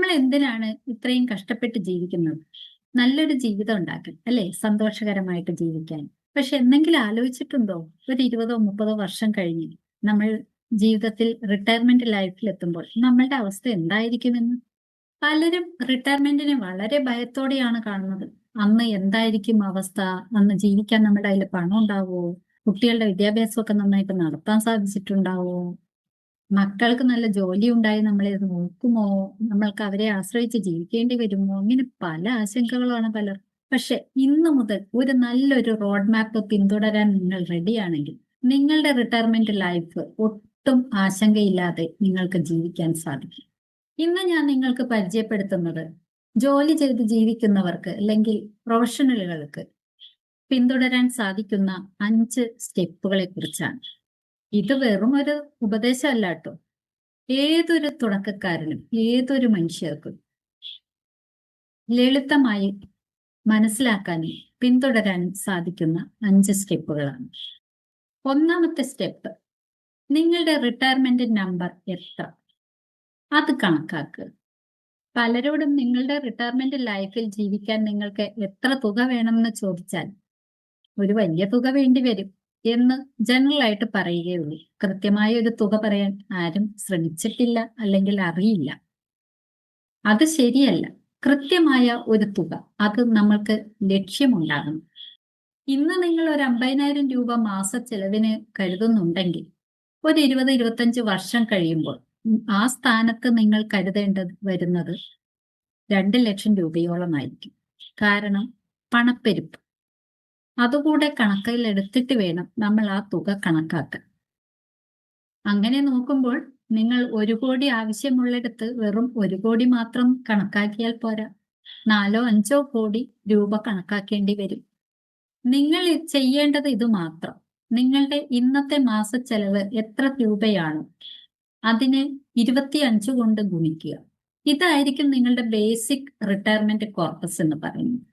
നമ്മൾ എന്തിനാണ് ഇത്രയും കഷ്ടപ്പെട്ട് ജീവിക്കുന്നത്? നല്ലൊരു ജീവിതം ഉണ്ടാക്കാൻ, അല്ലെ? സന്തോഷകരമായിട്ട് ജീവിക്കാൻ. പക്ഷെ എന്തെങ്കിലും ആലോചിച്ചിട്ടുണ്ടോ? ഒരു 20-30 വർഷം കഴിഞ്ഞ് നമ്മൾ ജീവിതത്തിൽ റിട്ടയർമെന്റ് ലൈഫിൽ എത്തുമ്പോൾ നമ്മളുടെ അവസ്ഥ എന്തായിരിക്കുമെന്ന്? പലരും റിട്ടയർമെന്റിനെ വളരെ ഭയത്തോടെയാണ് കാണുന്നത്. അന്ന് എന്തായിരിക്കും അവസ്ഥ? അന്ന് ജീവിക്കാൻ നമ്മുടെ കയ്യിൽ പണം ഉണ്ടാവുമോ? കുട്ടികളുടെ വിദ്യാഭ്യാസമൊക്കെ നന്നായിട്ട് നടത്താൻ സാധിച്ചിട്ടുണ്ടാവോ? മക്കൾക്ക് നല്ല ജോലി ഉണ്ടായി നമ്മളെ നോക്കുമോ? നമ്മൾക്ക് അവരെ ആശ്രയിച്ച് ജീവിക്കേണ്ടി വരുമോ? ഇങ്ങനെ പല ആശങ്കകളാണ് പലർ. പക്ഷെ ഇന്നു മുതൽ ഒരു നല്ലൊരു റോഡ് മാപ്പ് പിന്തുടരാൻ നിങ്ങൾ റെഡിയാണെങ്കിൽ നിങ്ങളുടെ റിട്ടയർമെന്റ് ലൈഫ് ഒട്ടും ആശങ്കയില്ലാതെ നിങ്ങൾക്ക് ജീവിക്കാൻ സാധിക്കും. ഇന്ന് ഞാൻ നിങ്ങൾക്ക് പരിചയപ്പെടുത്തുന്നത് ജോലി ചെയ്ത് ജീവിക്കുന്നവർക്ക് അല്ലെങ്കിൽ പ്രൊഫഷണലുകൾക്ക് പിന്തുടരാൻ സാധിക്കുന്ന 5 സ്റ്റെപ്പുകളെ കുറിച്ചാണ്. ഇത് വെറും ഒരു ഉപദേശമല്ല കേട്ടോ. ഏതൊരു തുടക്കക്കാരനും ഏതൊരു മനുഷ്യർക്കും ലളിതമായി മനസ്സിലാക്കാനും പിന്തുടരാനും സാധിക്കുന്ന 5 സ്റ്റെപ്പുകളാണ്. ഒന്നാമത്തെ സ്റ്റെപ്പ്, നിങ്ങളുടെ റിട്ടയർമെന്റ് നമ്പർ എത്ര അത് കണക്കാക്കുക. പലരോടും നിങ്ങളുടെ റിട്ടയർമെന്റ് ലൈഫിൽ ജീവിക്കാൻ നിങ്ങൾക്ക് എത്ര തുക വേണമെന്ന് ചോദിച്ചാൽ ഒരു വലിയ തുക വേണ്ടി വരും എന്ന് ജനറൽ ആയിട്ട് പറയുകയുള്ളൂ. കൃത്യമായ ഒരു തുക പറയാൻ ആരും ശ്രമിച്ചിട്ടില്ല, അല്ലെങ്കിൽ അറിയില്ല. അത് ശരിയല്ല. കൃത്യമായ ഒരു തുക, അത് നമ്മൾക്ക് ലക്ഷ്യമുണ്ടാകണം. ഇന്ന് നിങ്ങൾ ഒരു 50,000 രൂപ മാസ ചെലവിന് കരുതുന്നുണ്ടെങ്കിൽ ഒരു 20-25 വർഷം കഴിയുമ്പോൾ ആ സ്ഥാനത്ത് നിങ്ങൾ കരുതേണ്ടത് വരുന്നത് 2 ലക്ഷം രൂപയോളമായിരിക്കും. കാരണം പണപ്പെരുപ്പ് അതുകൂടെ കണക്കിലെടുത്തിട്ട് വേണം നമ്മൾ ആ തുക കണക്കാക്കാൻ. അങ്ങനെ നോക്കുമ്പോൾ നിങ്ങൾ 1 കോടി ആവശ്യമുള്ളിടത്ത് വെറും 1 കോടി മാത്രം കണക്കാക്കിയാൽ പോരാ, 4-5 കോടി രൂപ കണക്കാക്കേണ്ടി വരും. നിങ്ങൾ ചെയ്യേണ്ടത് ഇത് മാത്രം: നിങ്ങളുടെ ഇന്നത്തെ മാസ ചെലവ് എത്ര രൂപയാണോ അതിനെ 25 കൊണ്ട് ഗുണിക്കുക. ഇതായിരിക്കും നിങ്ങളുടെ ബേസിക് റിട്ടയർമെന്റ് കോർപ്പസ് എന്ന് പറയുന്നത്.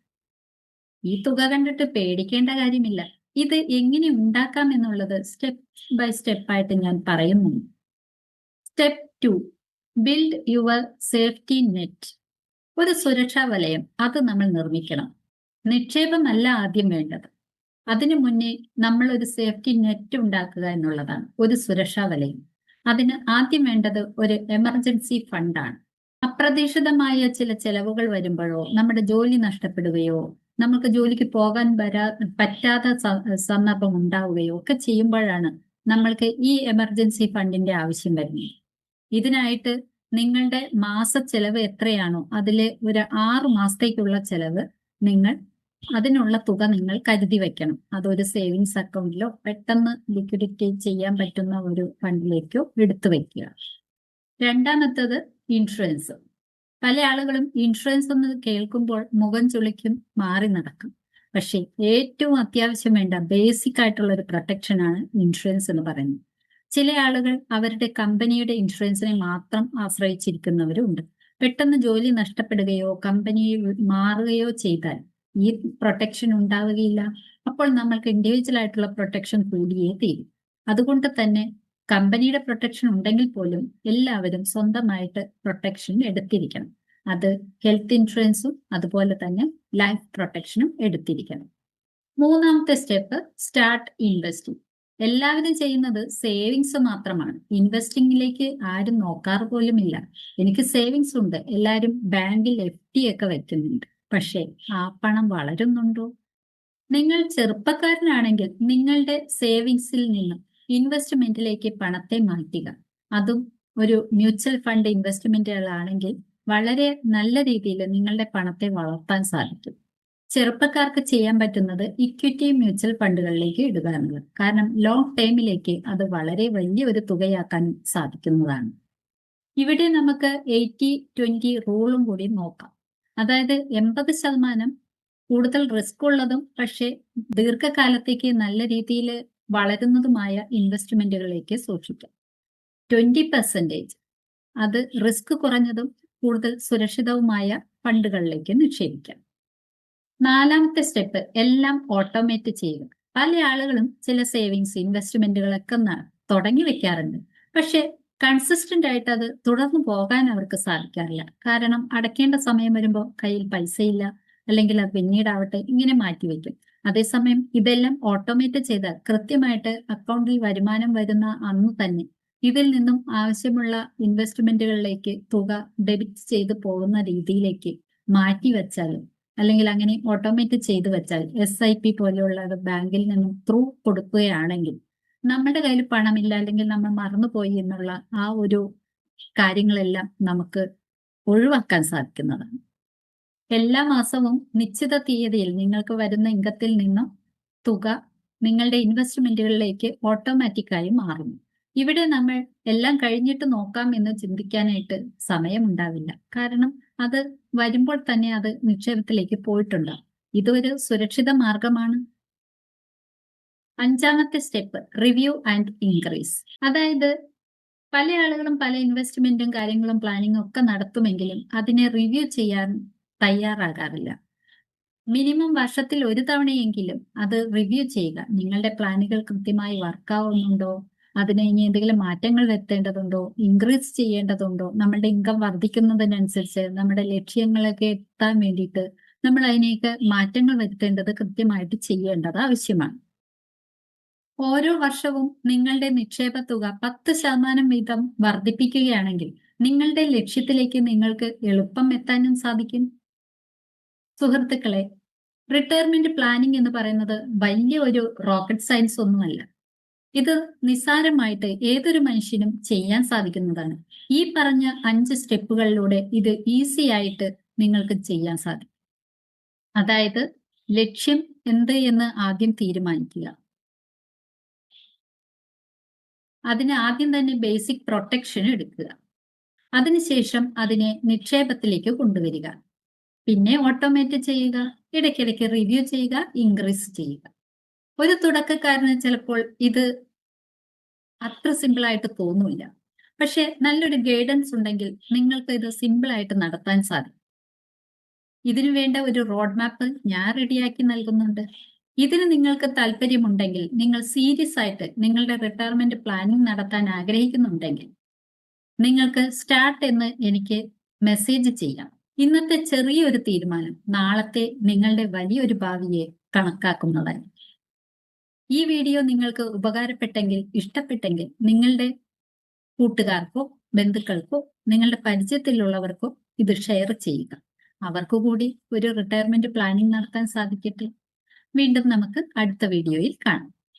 ഈ തുക കണ്ടിട്ട് പേടിക്കേണ്ട കാര്യമില്ല. ഇത് എങ്ങനെ ഉണ്ടാക്കാം എന്നുള്ളത് സ്റ്റെപ്പ് ബൈ സ്റ്റെപ്പ് ആയിട്ട് ഞാൻ പറയുന്നു. Step 2, build your safety net. ഒരു സുരക്ഷാ വലയം അത് നമ്മൾ നിർമ്മിക്കണം. നിക്ഷേപമല്ല ആദ്യം വേണ്ടത്. അതിനു മുന്നേ നമ്മൾ ഒരു സേഫ്റ്റി നെറ്റ് ഉണ്ടാക്കുക എന്നുള്ളതാണ്, ഒരു സുരക്ഷാ വലയം. അതിന് ആദ്യം വേണ്ടത് ഒരു എമർജൻസി ഫണ്ടാണ്. അപ്രതീക്ഷിതമായ ചില ചെലവുകൾ വരുമ്പോഴോ, നമ്മുടെ ജോലി നഷ്ടപ്പെടുകയോ, നമുക്ക് ജോലിക്ക് പോകാൻ പറ്റാത്ത സന്ദർഭം ഉണ്ടാവുകയോ ഒക്കെ ചെയ്യുമ്പോഴാണ് നമ്മൾക്ക് ഈ എമർജൻസി ഫണ്ടിന്റെ ആവശ്യം വരുന്നത്. ഇതിനായിട്ട് നിങ്ങളുടെ മാസ ചെലവ് എത്രയാണോ അതിലെ ഒരു 6 മാസത്തേക്കുള്ള ചെലവ് അതിനുള്ള തുക നിങ്ങൾ കരുതി വെക്കണം. അതൊരു സേവിങ്സ് അക്കൗണ്ടിലോ പെട്ടെന്ന് ലിക്വിഡിറ്റി ചെയ്യാൻ പറ്റുന്ന ഒരു ഫണ്ടിലേക്കോ എടുത്തു വെക്കുക. രണ്ടാമത്തത് ഇൻഷുറൻസ്. പല ആളുകളും ഇൻഷുറൻസ് എന്ന് കേൾക്കുമ്പോൾ മുഖം ചുളിക്കും, മാറി നടക്കും. പക്ഷേ ഏറ്റവും അത്യാവശ്യം വേണ്ട ബേസിക് ആയിട്ടുള്ള ഒരു പ്രൊട്ടക്ഷനാണ് ഇൻഷുറൻസ് എന്ന് പറയുന്നത്. ചില ആളുകൾ അവരുടെ കമ്പനിയുടെ ഇൻഷുറൻസിനെ മാത്രം ആശ്രയിച്ചിരിക്കുന്നവരുണ്ട്. പെട്ടെന്ന് ജോലി നഷ്ടപ്പെടുകയോ കമ്പനി മാറുകയോ ചെയ്താൽ ഈ പ്രൊട്ടക്ഷൻ ഉണ്ടാവുകയില്ല. അപ്പോൾ നമ്മൾക്ക് ഇൻഡിവിജ്വൽ ആയിട്ടുള്ള പ്രൊട്ടക്ഷൻ കൂടിയേ തീരും. അതുകൊണ്ട് തന്നെ കമ്പനിയുടെ പ്രൊട്ടക്ഷൻ ഉണ്ടെങ്കിൽ പോലും എല്ലാവരും സ്വന്തമായിട്ട് പ്രൊട്ടക്ഷൻ എടുത്തിരിക്കണം. അത് ഹെൽത്ത് ഇൻഷുറൻസും അതുപോലെ തന്നെ ലൈഫ് പ്രൊട്ടക്ഷനും എടുത്തിരിക്കണം. മൂന്നാമത്തെ സ്റ്റെപ്പ്, സ്റ്റാർട്ട് ഇൻവെസ്റ്റിംഗ്. എല്ലാവരും ചെയ്യുന്നത് സേവിങ്സ് മാത്രമാണ്. ഇൻവെസ്റ്റിംഗിലേക്ക് ആരും നോക്കാറ് പോലുമില്ല. എനിക്ക് സേവിങ്സ് ഉണ്ട്, എല്ലാവരും ബാങ്കിൽ FD ഒക്കെ വെക്കുന്നുണ്ട്. പക്ഷേ ആ പണം വളരുന്നുണ്ടോ? നിങ്ങൾ ചെറുപ്പക്കാരനാണെങ്കിൽ നിങ്ങളുടെ സേവിങ്സിൽ നിന്നും ഇൻവെസ്റ്റ്മെന്റിലേക്ക് പണത്തെ മാറ്റുക. അതും ഒരു മ്യൂച്വൽ ഫണ്ട് ഇൻവെസ്റ്റ്മെന്റുകളാണെങ്കിൽ വളരെ നല്ല രീതിയിൽ നിങ്ങളുടെ പണത്തെ വളർത്താൻ സാധിക്കും. ചെറുപ്പക്കാർക്ക് ചെയ്യാൻ പറ്റുന്നത് ഇക്വിറ്റി മ്യൂച്വൽ ഫണ്ടുകളിലേക്ക് ഇടുക എന്നുള്ളത്. കാരണം ലോങ് ടൈമിലേക്ക് അത് വളരെ വലിയൊരു തുകയാക്കാൻ സാധിക്കുന്നതാണ്. ഇവിടെ നമുക്ക് 80-20 റൂളും കൂടി നോക്കാം. അതായത് 80% കൂടുതൽ റിസ്ക് ഉള്ളതും പക്ഷെ ദീർഘകാലത്തേക്ക് നല്ല രീതിയിൽ വളരുന്നതുമായ ഇൻവെസ്റ്റ്മെന്റുകളിലേക്ക് സൂക്ഷിക്കാം. 20% അത് റിസ്ക് കുറഞ്ഞതും കൂടുതൽ സുരക്ഷിതവുമായ ഫണ്ടുകളിലേക്ക് നിക്ഷേപിക്കാം. നാലാമത്തെ സ്റ്റെപ്പ്, എല്ലാം ഓട്ടോമേറ്റ് ചെയ്യുക. പല ആളുകളും ചില സേവിങ്സ് ഇൻവെസ്റ്റ്മെന്റുകളൊക്കെ തുടങ്ങി വെക്കാറുണ്ട്. പക്ഷെ കൺസിസ്റ്റന്റ് ആയിട്ട് അത് തുടർന്നു പോകാൻ അവർക്ക് സാധിക്കാറില്ല. കാരണം അടയ്ക്കേണ്ട സമയം വരുമ്പോൾ കയ്യിൽ പൈസയില്ല, അല്ലെങ്കിൽ അത് പിന്നീടാവട്ടെ, ഇങ്ങനെ മാറ്റിവെക്കും. അതേസമയം ഇതെല്ലാം ഓട്ടോമേറ്റ് ചെയ്താൽ കൃത്യമായിട്ട് അക്കൗണ്ടിൽ വരുമാനം വരുന്ന അന്ന് തന്നെ ഇതിൽ നിന്നും ആവശ്യമുള്ള ഇൻവെസ്റ്റ്മെന്റുകളിലേക്ക് തുക ഡെബിറ്റ് ചെയ്ത് പോകുന്ന രീതിയിലേക്ക് മാറ്റി വെച്ചാൽ, അല്ലെങ്കിൽ അങ്ങനെ ഓട്ടോമേറ്റ് ചെയ്ത് വെച്ചാൽ, SIP പോലെയുള്ളത് ബാങ്കിൽ നിന്നും ത്രൂ കൊടുക്കുകയാണെങ്കിൽ നമ്മുടെ കയ്യിൽ പണമില്ല, അല്ലെങ്കിൽ നമ്മൾ മറന്നുപോയി എന്നുള്ള ആ ഒരു കാര്യങ്ങളെല്ലാം നമുക്ക് ഒഴിവാക്കാൻ സാധിക്കുന്നതാണ്. എല്ലാ മാസവും നിശ്ചിത തീയതിയിൽ നിങ്ങൾക്ക് വരുന്ന ഇൻകത്തിൽ നിന്നും തുക നിങ്ങളുടെ ഇൻവെസ്റ്റ്മെന്റുകളിലേക്ക് ഓട്ടോമാറ്റിക്കായി മാറുന്നു. ഇവിടെ നമ്മൾ എല്ലാം കഴിഞ്ഞിട്ട് നോക്കാം എന്ന് ചിന്തിക്കാനായിട്ട് സമയമുണ്ടാവില്ല. കാരണം അത് വരുമ്പോൾ തന്നെ അത് നിക്ഷേപത്തിലേക്ക് പോയിട്ടുണ്ടാവും. ഇതൊരു സുരക്ഷിത മാർഗമാണ്. അഞ്ചാമത്തെ സ്റ്റെപ്പ് റിവ്യൂ ആൻഡ് ഇൻക്രീസ്. അതായത് പല ആളുകളും പല ഇൻവെസ്റ്റ്മെന്റും കാര്യങ്ങളും പ്ലാനിങ്ങും ഒക്കെ നടത്തുമെങ്കിലും അതിനെ റിവ്യൂ ചെയ്യാൻ തയ്യാറാകാറില്ല. മിനിമം വർഷത്തിൽ ഒരു തവണയെങ്കിലും അത് റിവ്യൂ ചെയ്യുക. നിങ്ങളുടെ പ്ലാനുകൾ കൃത്യമായി വർക്കാവുന്നുണ്ടോ, അതിന് ഇനി എന്തെങ്കിലും മാറ്റങ്ങൾ വരുത്തേണ്ടതുണ്ടോ, ഇൻക്രീസ് ചെയ്യേണ്ടതുണ്ടോ, നമ്മളുടെ ഇൻകം വർദ്ധിക്കുന്നതിനനുസരിച്ച് നമ്മുടെ ലക്ഷ്യങ്ങളൊക്കെ എത്താൻ വേണ്ടിയിട്ട് നമ്മൾ അതിനെയൊക്കെ മാറ്റങ്ങൾ വരുത്തേണ്ടത് കൃത്യമായിട്ട് ചെയ്യേണ്ടത് ആവശ്യമാണ്. ഓരോ വർഷവും നിങ്ങളുടെ നിക്ഷേപ തുക 10% വീതം വർദ്ധിപ്പിക്കുകയാണെങ്കിൽ നിങ്ങളുടെ ലക്ഷ്യത്തിലേക്ക് നിങ്ങൾക്ക് എളുപ്പം എത്താനും സാധിക്കും. സുഹൃത്തുക്കളെ, റിട്ടയർമെന്റ് പ്ലാനിംഗ് എന്ന് പറയുന്നത് വലിയ ഒരു റോക്കറ്റ് സയൻസ് ഒന്നുമല്ല. ഇത് നിസ്സാരമായിട്ട് ഏതൊരു മനുഷ്യനും ചെയ്യാൻ സാധിക്കുന്നതാണ്. ഈ പറഞ്ഞ 5 സ്റ്റെപ്പുകളിലൂടെ ഇത് ഈസി ആയിട്ട് നിങ്ങൾക്ക് ചെയ്യാൻ സാധിക്കും. അതായത് ലക്ഷ്യം എന്ത് എന്ന് ആദ്യം തീരുമാനിക്കുക. അതിന് ആദ്യം തന്നെ ബേസിക് പ്രൊട്ടക്ഷൻ എടുക്കുക. അതിനുശേഷം അതിനെ നിക്ഷേപത്തിലേക്ക് കൊണ്ടുവരിക. പിന്നെ ഓട്ടോമേറ്റ് ചെയ്യുക, ഇടയ്ക്കിടയ്ക്ക് റിവ്യൂ ചെയ്യുക, ഇൻക്രീസ് ചെയ്യുക. ഒരു തുടക്കക്കാരന് ചിലപ്പോൾ ഇത് അത്ര സിമ്പിൾ ആയിട്ട് തോന്നില്ല. പക്ഷെ നല്ലൊരു ഗൈഡൻസ് ഉണ്ടെങ്കിൽ നിങ്ങൾക്ക് ഇത് സിമ്പിൾ ആയിട്ട് നടത്താൻ സാധിക്കും. ഇതിനു വേണ്ട ഒരു റോഡ് മാപ്പ് ഞാൻ റെഡിയാക്കി നൽകുന്നുണ്ട്. ഇതിന് നിങ്ങൾക്ക് താല്പര്യമുണ്ടെങ്കിൽ, നിങ്ങൾ സീരിയസ് ആയിട്ട് നിങ്ങളുടെ റിട്ടയർമെന്റ് പ്ലാനിംഗ് നടത്താൻ ആഗ്രഹിക്കുന്നുണ്ടെങ്കിൽ നിങ്ങൾക്ക് സ്റ്റാർട്ട് എന്ന് എനിക്ക് മെസ്സേജ് ചെയ്യാം. ഇന്നത്തെ ചെറിയൊരു തീരുമാനം നാളത്തെ നിങ്ങളുടെ വലിയൊരു ഭാവിയെ കണക്കാക്കുന്നതാണ്. ഈ വീഡിയോ നിങ്ങൾക്ക് ഉപകാരപ്പെട്ടെങ്കിൽ, ഇഷ്ടപ്പെട്ടെങ്കിൽ നിങ്ങളുടെ കൂട്ടുകാർക്കോ ബന്ധുക്കൾക്കോ നിങ്ങളുടെ പരിചയത്തിലുള്ളവർക്കോ ഇത് ഷെയർ ചെയ്യുക. അവർക്ക് കൂടി ഒരു റിട്ടയർമെന്റ് പ്ലാനിംഗ് നടത്താൻ സാധിക്കട്ടെ. വീണ്ടും നമുക്ക് അടുത്ത വീഡിയോയിൽ കാണാം.